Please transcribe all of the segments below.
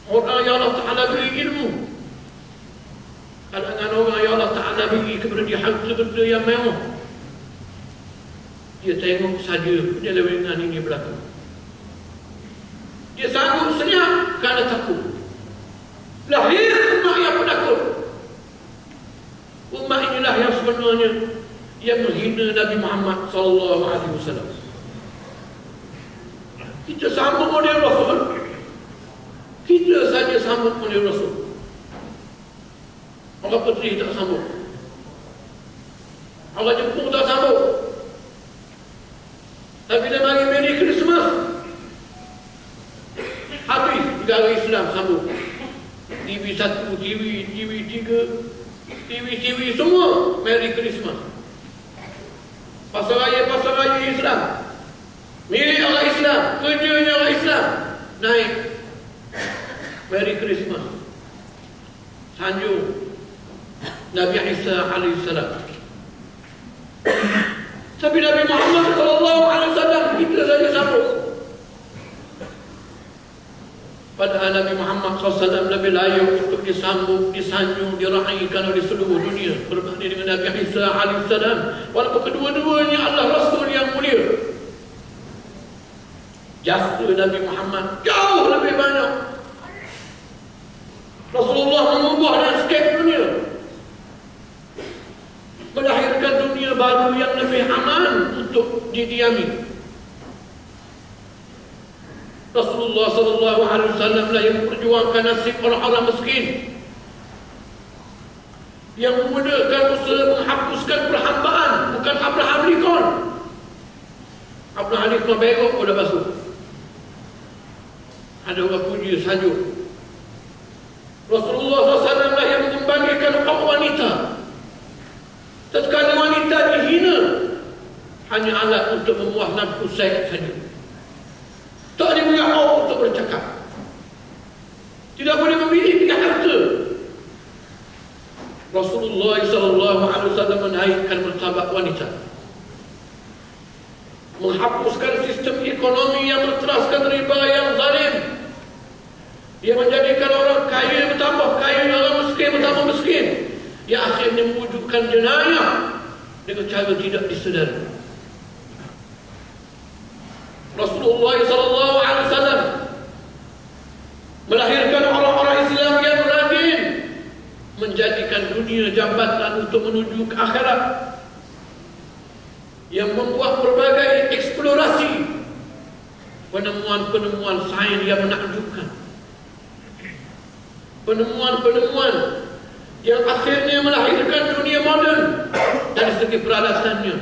Orang yang Allah Ta'ala beri ilmu, kalangan orang yang Allah Ta'ala beri kepada dia harta-benda yang mewah, dia tengok saja penyelewengan ini berlaku. Dia sanggup senyap kerana takut. Lahir umat yang penakut. Umat inilah yang sebenarnya yang menghina Nabi Muhammad SAW. Kita sambung oleh Rasul. Kita saja sambung oleh Rasul. Orang Putri tak sambung. Orang Jepun tak sambung. Tapi dia mari Merry Christmas, habis negara Islam sambung. TV 1, TV 3, TV semua Merry Christmas. Pasar raya Islam, milik orang Islam, kerjanya orang Islam, naik Merry Christmas. Sanjung Nabi Isa alaihissalam. Tapi Nabi Muhammad SAW kita saja sambung. Padahal Nabi Muhammad SAW lebih layak untuk disambung, disanjung, diraikan oleh seluruh dunia berbanding dengan Nabi Isa alaihissalam. Walaupun kedua-duanya adalah Rasul yang mulia, jasa Nabi Muhammad jauh lebih banyak. Rasulullah mengubah landscape dunia, melahirkan dunia baru yang lebih aman untuk didiami. Rasulullah SAW lah yang memperjuangkan nasib orang-orang miskin, yang memudahkan usaha menghapuskan perhambaan. Bukan Abraham Lincoln. Abraham Lincoln begok pada basuh. Ada orang puji sajuk. Rasulullah SAW lah yang mengembangkan hak wanita. Tatkala wanita dihina, hanya alat untuk memuas nafsu seks saja. Tak ada punya hak untuk bercakap. Tidak boleh memiliki harta. Rasulullah SAW menaikkan martabat wanita, menghapuskan sistem ekonomi yang berteraskan riba yang zalim. Dia menjadikan orang kaya bertambah kaya, orang miskin bertambah miskin, yang akhirnya mewujudkan jenayah dengan cara tidak disedari. Rasulullah SAW melahirkan orang-orang Islam yang rajin, menjadikan dunia jambatan untuk menuju ke akhirat, yang membuat berbagai eksplorasi, penemuan-penemuan sains yang menakjubkan, penemuan-penemuan yang akhirnya melahirkan dunia moden dari segi peralatannya,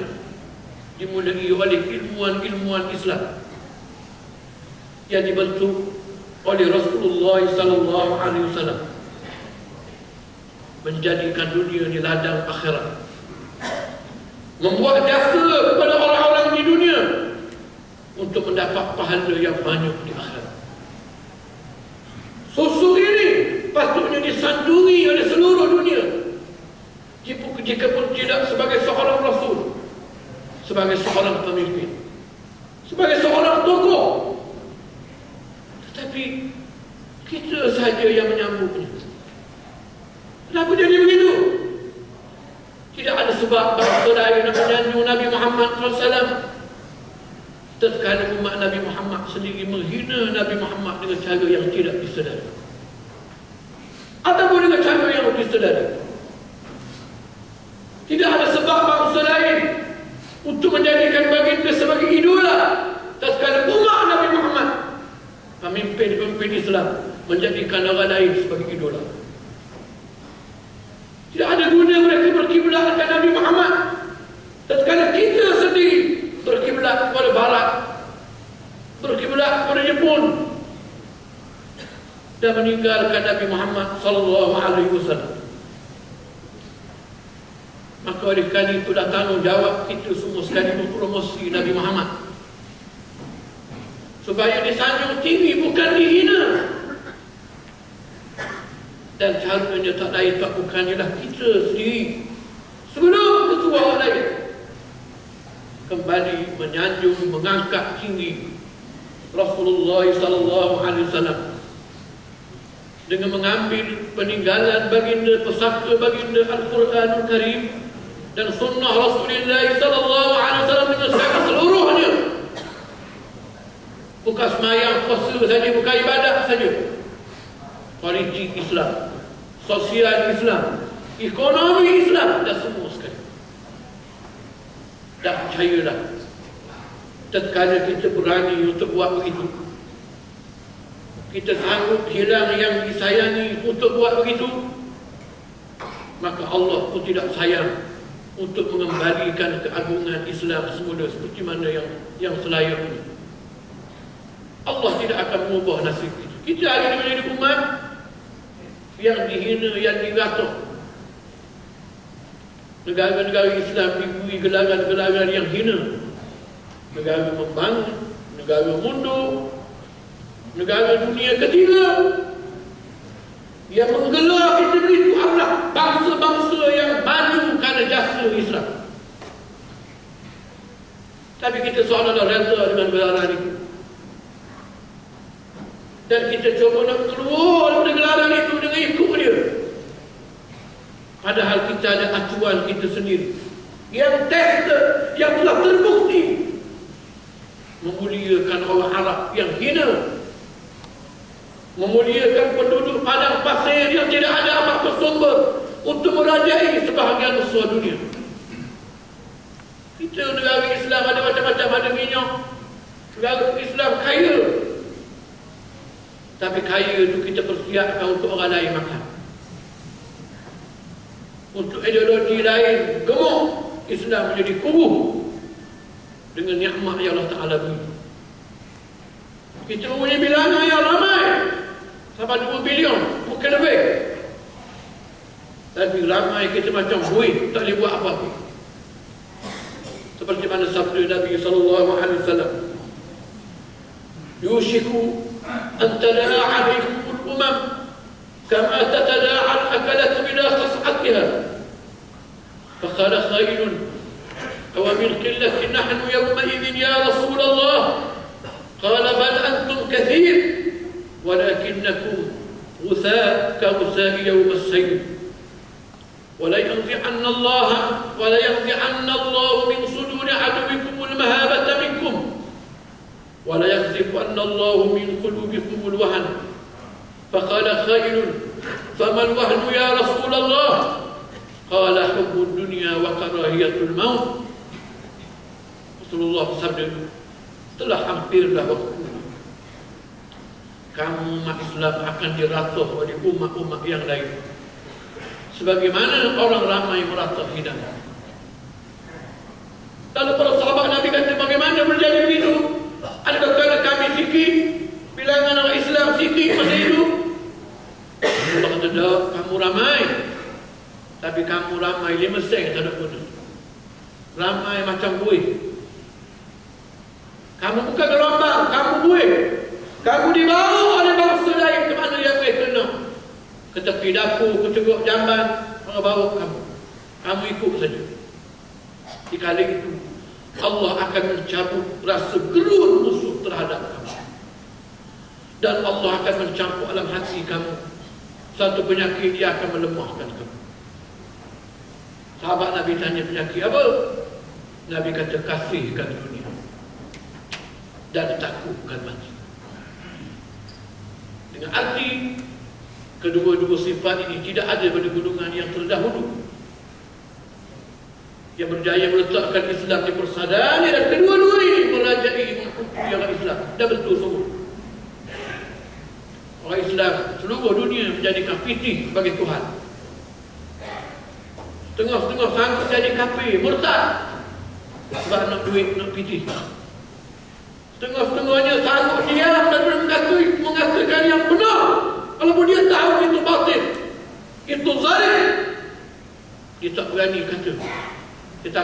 dimulai oleh ilmuwan-ilmuwan Islam yang dibentuk oleh Rasulullah SAW, menjadikan dunia di ladang akhirat, membuat jasa kepada orang-orang di dunia untuk mendapat pahala yang banyak di akhirat. Susu ini patutnya disandungi oleh seluruh dunia, jika pun tidak sebagai seorang Rasul, sebagai seorang pemimpin, sebagai seorang tokoh. Tetapi kita saja yang menyambutnya. Kenapa jadi begitu? Tidak ada sebab bangsa lain nak menyanjung Nabi Muhammad SAW, tatkala umat Nabi Muhammad sendiri menghina Nabi Muhammad dengan cara yang tidak disedari, ataupun dengan cara yang disedari. Tidak ada sebab bangsa lain untuk menjadikan baginda sebagai idola, tatkala umat Nabi Muhammad, pemimpin-pemimpin Islam, menjadikan orang lain sebagai idola. Tidak ada guna mereka berkiblat kepada Nabi Muhammad, tatkala kita sendiri berkiblat kepada Barat, berkiblat kepada Jepun, dan meninggalkan Nabi Muhammad SAW. Maka oleh kerana itulah tanggungjawab kita semua sekali mempromosi Nabi Muhammad, supaya disanjung tinggi bukan dihina. Dan caranya tak lain tak bukan ialah kita sendiri sebelum ketua orang lain kembali menyanjung, mengangkat tinggi Rasulullah SAW dengan mengambil peninggalan baginda, pesaka baginda Al-Quranul Karim dan sunnah Rasulullah sallallahu alaihi wasallam dengan seluruhnya. Bukan semayang, puasa saja, bukan ibadat saja. Politik Islam, sosial Islam, ekonomi Islam dan semua sekali. Dan percayalah, tatkala kita berani untuk buat begitu, kita sanggup hilang yang disayangi untuk buat begitu, maka Allah pun tidak sayang untuk mengembalikan keagungan Islam semula seperti mana yang selayaknya. Allah tidak akan mengubah nasib itu. Kita hari ini menjadi umat yang dihina, yang dirata. Negara-negara Islam diberi gelar-gelar yang hina. Negara membangun, negara mundur, negara dunia ketiga yang menggelar kita begitu adalah bangsa-bangsa yang maju kerana jasa Islam. Tapi kita seolah-olah rela dengan gelaran itu, dan kita cuba nak keluar daripada gelaran itu dengan ikut dia. Padahal kita ada acuan kita sendiri yang tested, yang telah terbukti memuliakan orang Arab yang hina, memuliakan penduduk padang pasir yang tidak ada apa-apa sumber untuk merajai sebahagian besar dunia. Kita negara Islam ada macam-macam, ada minyak. Negara Islam kaya, tapi kaya itu kita persiapkan untuk orang lain makan. Untuk ideologi lain gemuk, Islam menjadi kubuh dengan nikmat yang Allah Ta'ala beri. Kita mempunyai bilangan yang ramai, sampai 2 bilion, mungkin lebih. Tapi ramai kita macam buih, tak boleh buat apa-apa. Seperti mana sabda Nabi sallallahu alaihi wasallam, yushiku an tada'a bikum al-umam kama tatada'a al-akalatu ila qas'atiha faqala khairun aw min qillatin nahnu yawma idhin ya Rasulullah qala bal antum kathir walakinnakum غثاء كغثاء يوم السيل ولا ينزعن الله من صدور عدوكم المهابة منكم ولا يخزفن الله من قلوبكم الوهن فقال خائل فما الوهن يا رسول الله قال حب الدنيا وكراهية الموت. Rasulullah bersabda, telah hampirlah waktu kamu umat Islam akan diratuh oleh umat-umat yang lain, sebagaimana orang ramai meratuh hidayah. Lalu para sahabat Nabi kata, bagaimana berjadi begitu? Adakah kerana kami sikit, bilangan orang Islam sikit masa itu? Allah kata, tak, kamu ramai, tapi kamu ramai 5 sen tak ada guna. Ramai macam buih. Kamu bukan gelombang, kamu buih. Kamu dibawa oleh bangsa lain ke mana yang mereka nak. Ke tepi dapur, ke teguk jamban, orang bawa kamu. Kamu ikut saja. Di kali itu, Allah akan mencabut rasa gerun musuh terhadap kamu. Dan Allah akan mencampur dalam hati kamu satu penyakit yang akan melemahkan kamu. Sahabat Nabi tanya, penyakit apa? Nabi kata, kasihkan dunia dan takutkan mati. Dengan arti kedua-dua sifat ini tidak ada pada golongan yang terdahulu yang berjaya meletakkan Islam di persadaran, dan kedua-dua ini merajai mengikuti orang Islam dan betul semua. Orang Islam seluruh dunia menjadikan fitih sebagai Tuhan. Setengah-setengah sanggup jadi kafir, murtad sebab nak duit, nak fitih. Setengah-setengahnya sanggup diam dan mengatakan yang benar, walaupun dia tahu itu batil, itu zalim, dia tak berani kata. Kita